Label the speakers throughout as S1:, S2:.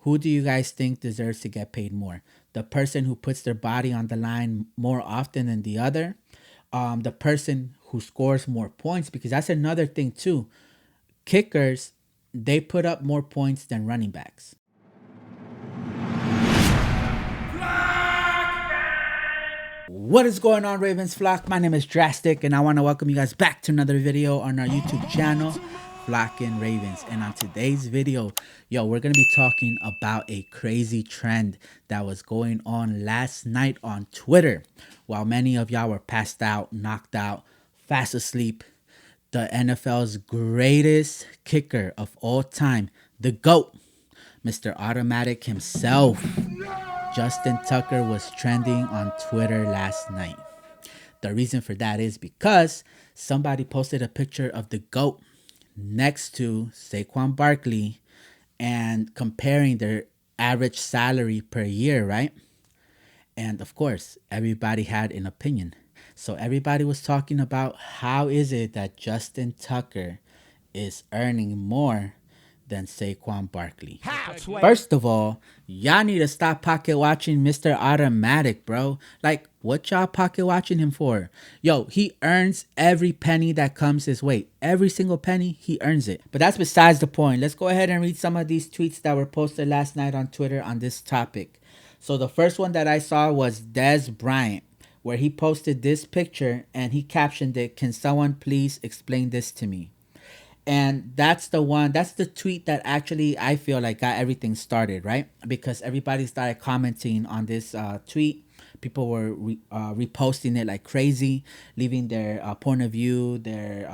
S1: Who do you guys think deserves to get paid more? The person who puts their body on the line more often than the other? The person who scores more points? Because that's another thing too. Kickers, they put up more points than running backs. What is going on, Ravens flock? My name is Drastic, and I want to welcome you guys back to another video on our YouTube channel, Flockin' Ravens. And on today's video, we're gonna be talking about a crazy trend that was going on last night on Twitter. While many of y'all were passed out, knocked out, fast asleep, the NFL's greatest kicker of all time, the GOAT, Mr. Automatic himself, Justin Tucker, was trending on Twitter last night. The reason for that is because somebody posted a picture of the GOAT next to Saquon Barkley and comparing their average salary per year, right? And of course, everybody had an opinion. So everybody was talking about how is it that Justin Tucker is earning more than Saquon Barkley. First of all, y'all need to stop pocket watching Mr. Automatic, bro. Like, what y'all pocket watching him for? Yo, he earns every penny that comes his way. Every single penny, he earns it. But that's besides the point. Let's go ahead and read some of these tweets that were posted last night on Twitter on this topic. So the first one that I saw was Des Bryant, where he posted this picture and he captioned it, "Can someone please explain this to me?" And that's the tweet that actually I feel like got everything started, right? Because everybody started commenting on this tweet. People were reposting it like crazy, leaving their point of view, their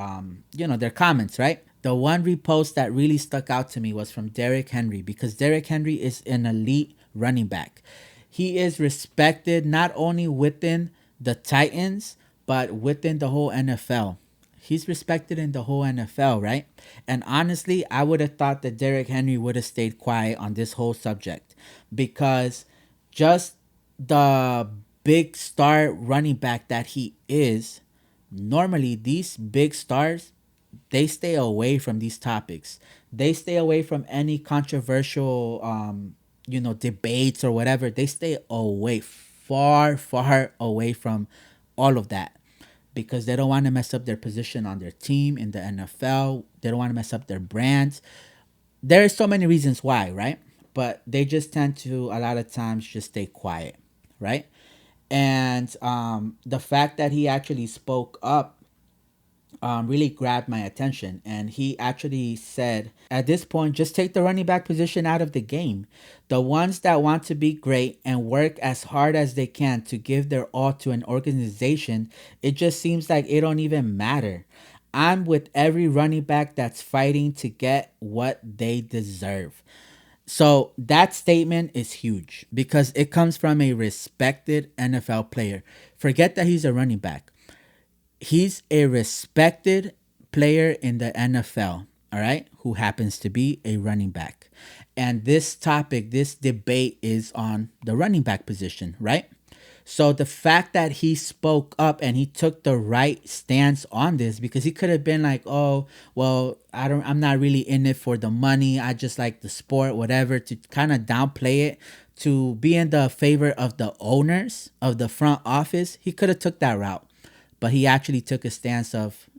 S1: comments, right? The one repost that really stuck out to me was from Derrick Henry, because Derrick Henry is an elite running back. He is respected not only within the Titans, but within the whole NFL. He's respected in the whole NFL, right? And honestly, I would have thought that Derrick Henry would have stayed quiet on this whole subject, because just the big star running back that he is, normally these big stars, they stay away from these topics. They stay away from any controversial debates or whatever. They stay away, far, far away from all of that, because they don't want to mess up their position on their team in the NFL. They don't want to mess up their brands. There are so many reasons why, right? But they just tend to, a lot of times, just stay quiet, right? And the fact that he actually spoke up really grabbed my attention. And he actually said, at this point, just take the running back position out of the game. The ones that want to be great and work as hard as they can to give their all to an organization, it just seems like it don't even matter. I'm with every running back that's fighting to get what they deserve. So that statement is huge because it comes from a respected NFL player. Forget that he's a running back. He's a respected player in the NFL, all right, who happens to be a running back. And this topic, this debate is on the running back position, right? So the fact that he spoke up and he took the right stance on this, because he could have been like, "Oh, well, I'm not really in it for the money. I just like the sport, whatever," to kind of downplay it, to be in the favor of the owners of the front office. He could have took that route. But he actually took a stance of,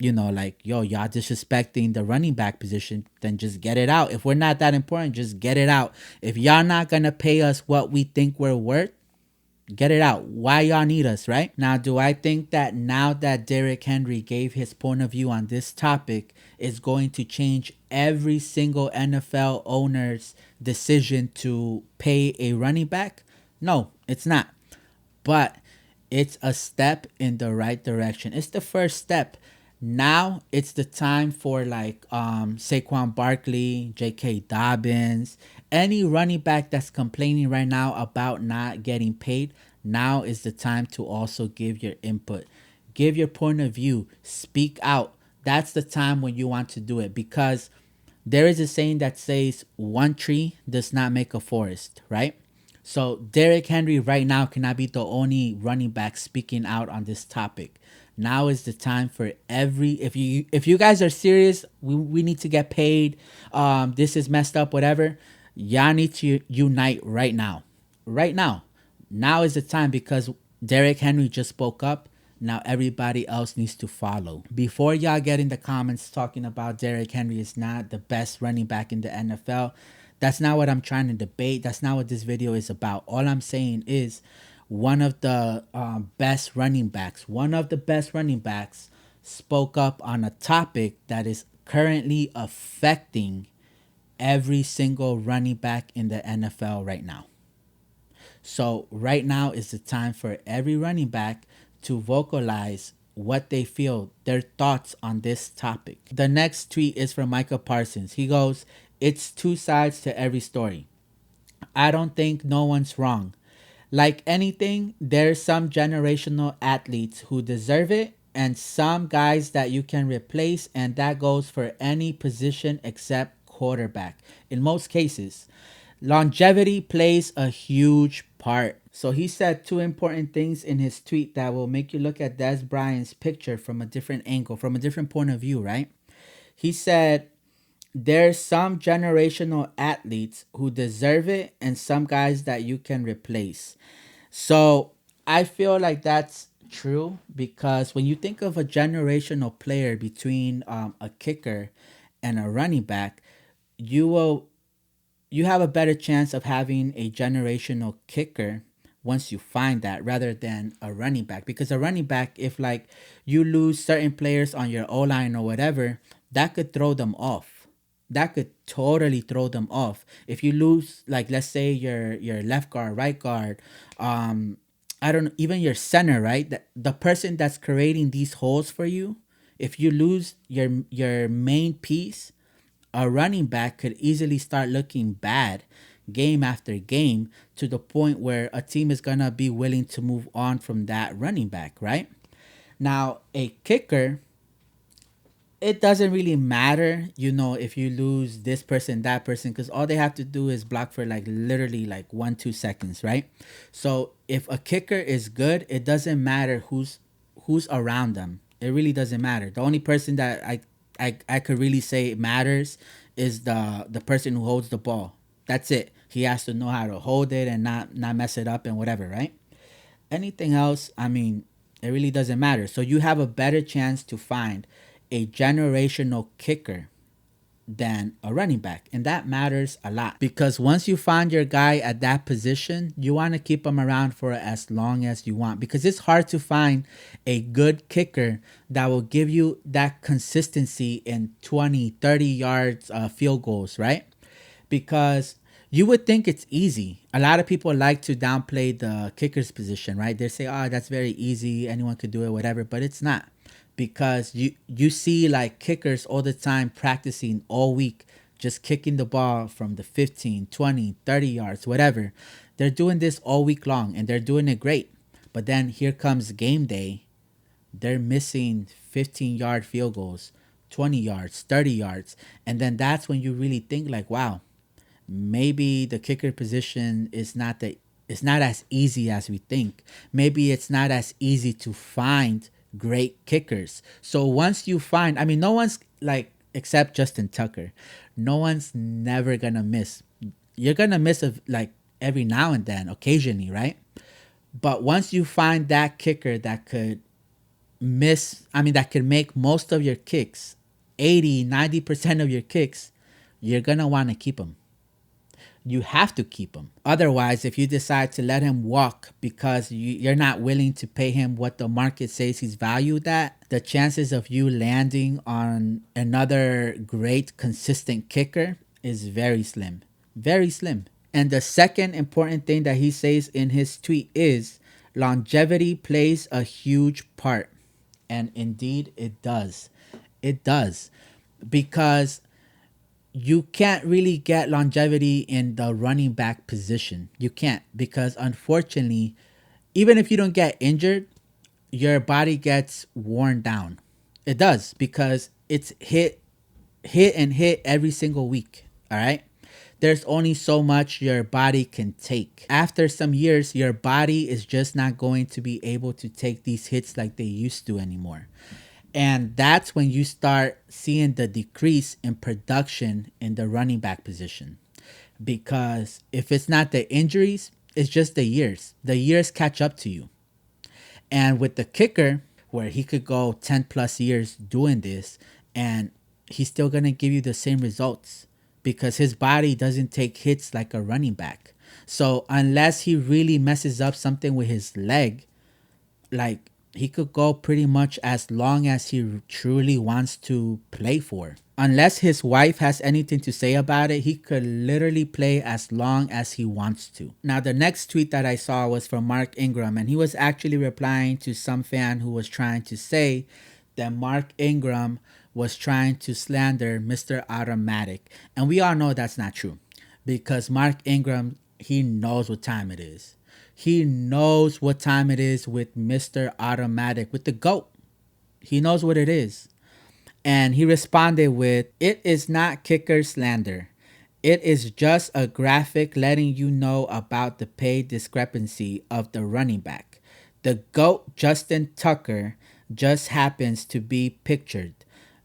S1: like, yo, y'all disrespecting the running back position, then just get it out. If we're not that important, just get it out. If y'all not going to pay us what we think we're worth, get it out. Why y'all need us, right? Now, do I think that now that Derrick Henry gave his point of view on this topic is going to change every single NFL owner's decision to pay a running back? No, it's not. But it's a step in the right direction. It's the first step. Now it's the time for Saquon Barkley, J.K. Dobbins, any running back that's complaining right now about not getting paid. Now is the time to also give your input, give your point of view, speak out. That's the time when you want to do it, because there is a saying that says one tree does not make a forest, right? So Derrick Henry right now cannot be the only running back speaking out on this topic. Now is the time for if you guys are serious, we need to get paid. This is messed up, whatever. Y'all need to unite right now. Right now. Now is the time because Derrick Henry just spoke up. Now everybody else needs to follow. Before y'all get in the comments talking about Derrick Henry is not the best running back in the NFL, that's not what I'm trying to debate. That's not what this video is about. All I'm saying is one of the one of the best running backs spoke up on a topic that is currently affecting every single running back in the NFL right now. So right now is the time for every running back to vocalize what they feel, their thoughts on this topic. The next tweet is from Micah Parsons. He goes, "It's two sides to every story. I don't think no one's wrong. Like anything, there's some generational athletes who deserve it and some guys that you can replace, and that goes for any position except quarterback. In most cases, longevity plays a huge part." So he said two important things in his tweet that will make you look at Des Bryant's picture from a different angle, from a different point of view, right? He said, "There's some generational athletes who deserve it and some guys that you can replace." So I feel like that's true because when you think of a generational player between a kicker and a running back, you will you have a better chance of having a generational kicker once you find that rather than a running back, because a running back, if like you lose certain players on your O-line or whatever, that could throw them off. That could totally throw them off. If you lose, like, let's say your left guard, right guard, I don't know, even your center, right? The person that's creating these holes for you, if you lose your main piece, a running back could easily start looking bad game after game to the point where a team is going to be willing to move on from that running back, right? Now, a kicker, it doesn't really matter, if you lose this person, that person, because all they have to do is block for like literally like 1-2 seconds, right? So if a kicker is good, it doesn't matter who's around them. It really doesn't matter. The only person that I could really say it matters is the person who holds the ball. That's it. He has to know how to hold it and not mess it up and whatever, right? Anything else, I mean, it really doesn't matter. So you have a better chance to find a generational kicker than a running back. And that matters a lot because once you find your guy at that position, you want to keep him around for as long as you want, because it's hard to find a good kicker that will give you that consistency in 20, 30 yards field goals, right? Because you would think it's easy. A lot of people like to downplay the kicker's position, right? They say, "Oh, that's very easy. Anyone could do it, whatever." But it's not, because you see like kickers all the time practicing all week, just kicking the ball from the 15, 20, 30 yards, whatever. They're doing this all week long and they're doing it great. But then here comes game day. They're missing 15-yard field goals, 20 yards, 30 yards. And then that's when you really think like, wow, maybe the kicker position is not it's not as easy as we think. Maybe it's not as easy to find great kickers. So once you find, I mean, no one's like, except Justin Tucker, no one's never gonna miss. You're gonna miss like every now and then, occasionally, right? But once you find that kicker that could that could make most of your kicks, 80-90% of your kicks, you're gonna want to keep him. You have to keep him. Otherwise, if you decide to let him walk because you're not willing to pay him what the market says he's valued at, the chances of you landing on another great, consistent kicker is very slim. Very slim. And the second important thing that he says in his tweet is longevity plays a huge part. And indeed, it does. It does. Because you can't really get longevity in the running back position. You can't, because unfortunately, even if you don't get injured, your body gets worn down. It does, because it's hit every single week. All right. There's only so much your body can take. After some years, your body is just not going to be able to take these hits like they used to anymore. And that's when you start seeing the decrease in production in the running back position. because if it's not the injuries, it's just the years. The years catch up to you. And with the kicker, where he could go 10 plus years doing this and he's still going to give you the same results because his body doesn't take hits like a running back. So unless he really messes up something with his leg, like he could go pretty much as long as he truly wants to play for. Unless his wife has anything to say about it, he could literally play as long as he wants to. Now, the next tweet that I saw was from Mark Ingram, and he was actually replying to some fan who was trying to say that Mark Ingram was trying to slander Mr. Automatic. And we all know that's not true because Mark Ingram, he knows what time it is. He knows what time it is with Mr. Automatic, with the GOAT. He knows what it is. And he responded with, "It is not kicker slander. It is just a graphic letting you know about the pay discrepancy of the running back. The GOAT, Justin Tucker, just happens to be pictured.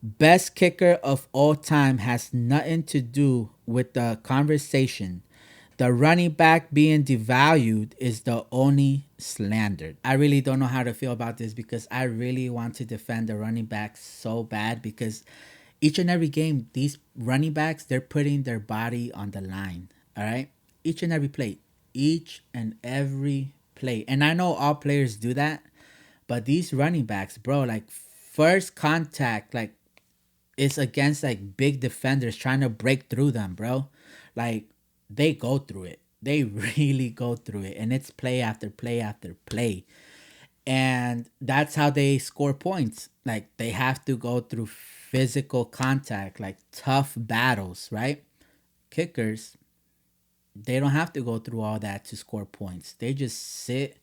S1: Best kicker of all time has nothing to do with the conversation. The running back being devalued is the only slandered." I really don't know how to feel about this because I really want to defend the running backs so bad because each and every game, these running backs, they're putting their body on the line. All right. Each and every play. Each and every play. And I know all players do that, but these running backs, bro, like first contact, like it's against like big defenders trying to break through them, bro. Like they go through it. They really go through it. And it's play after play after play. And that's how they score points. Like they have to go through physical contact, like tough battles, right? Kickers, they don't have to go through all that to score points. They just sit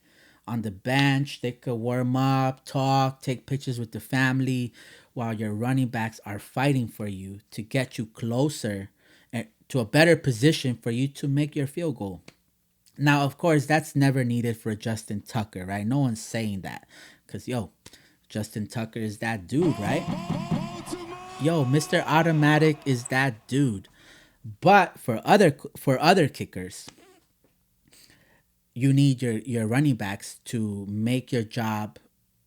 S1: on the bench. They could warm up, talk, take pictures with the family while your running backs are fighting for you to get you closer and to a better position for you to make your field goal. Now, of course, that's never needed for Justin Tucker, right? No one's saying that because, yo, Justin Tucker is that dude, right? Yo, Mr. Automatic is that dude. But for other kickers, you need your running backs to make your job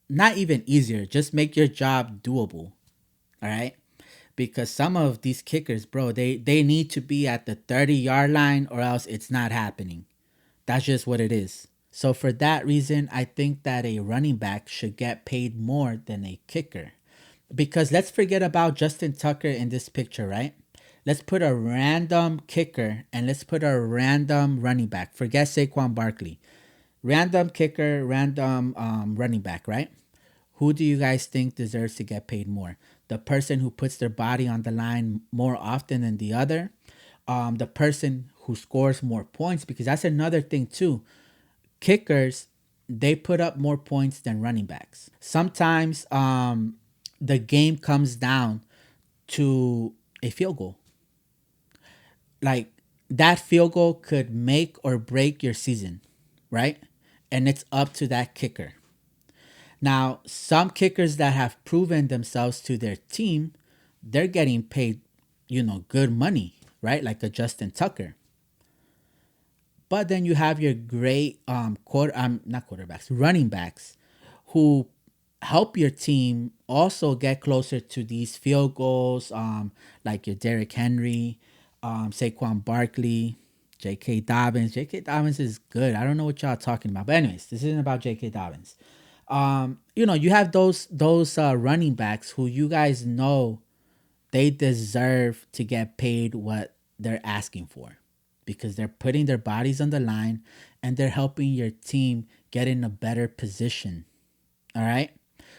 S1: not even easier, just make your job doable. All right? Because some of these kickers, bro, they need to be at the 30-yard line or else it's not happening. That's just what it is. So for that reason, I think that a running back should get paid more than a kicker. Because let's forget about Justin Tucker in this picture, right? Let's put a random kicker and let's put a random running back. Forget Saquon Barkley. Random kicker, random running back, right? Who do you guys think deserves to get paid more? The person who puts their body on the line more often than the other? The person who scores more points? Because that's another thing too. Kickers, they put up more points than running backs. Sometimes the game comes down to a field goal. Like that field goal could make or break your season, right? And it's up to that kicker. Now, some kickers that have proven themselves to their team, they're getting paid, good money, right? Like a Justin Tucker. But then you have your great not quarterbacks, running backs who help your team also get closer to these field goals, like your Derrick Henry, Saquon Barkley, J.K. Dobbins. J.K. Dobbins is good. I don't know what y'all talking about. But anyways, this isn't about J.K. Dobbins. You have those running backs who you guys know they deserve to get paid what they're asking for because they're putting their bodies on the line and they're helping your team get in a better position. All right.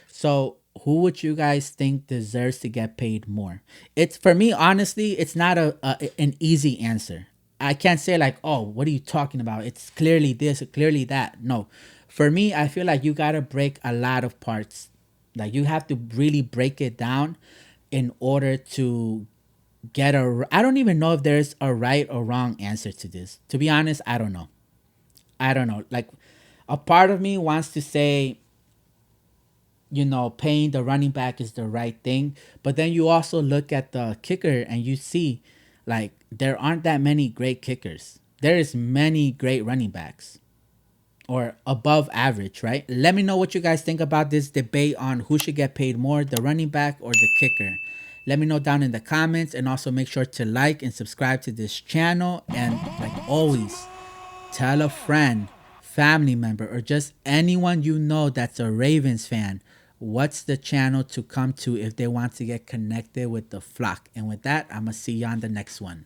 S1: So who would you guys think deserves to get paid more? It's for me, honestly, it's not an easy answer. I can't say like, oh, what are you talking about? It's clearly this, clearly that. No, for me, I feel like you gotta break a lot of parts. Like you have to really break it down in order to get a. I don't even know if there's a right or wrong answer to this. To be honest, I don't know. I don't know. Like a part of me wants to say, paying the running back is the right thing. But then you also look at the kicker and you see Like, there aren't that many great kickers. There is many great running backs, or above average, right? Let me know what you guys think about this debate on who should get paid more, the running back or the kicker. Let me know down in the comments, and also make sure to like and subscribe to this channel. And like always, tell a friend, family member, or just anyone you know that's a Ravens fan what's the channel to come to if they want to get connected with the flock. And with that, I'm going to see you on the next one.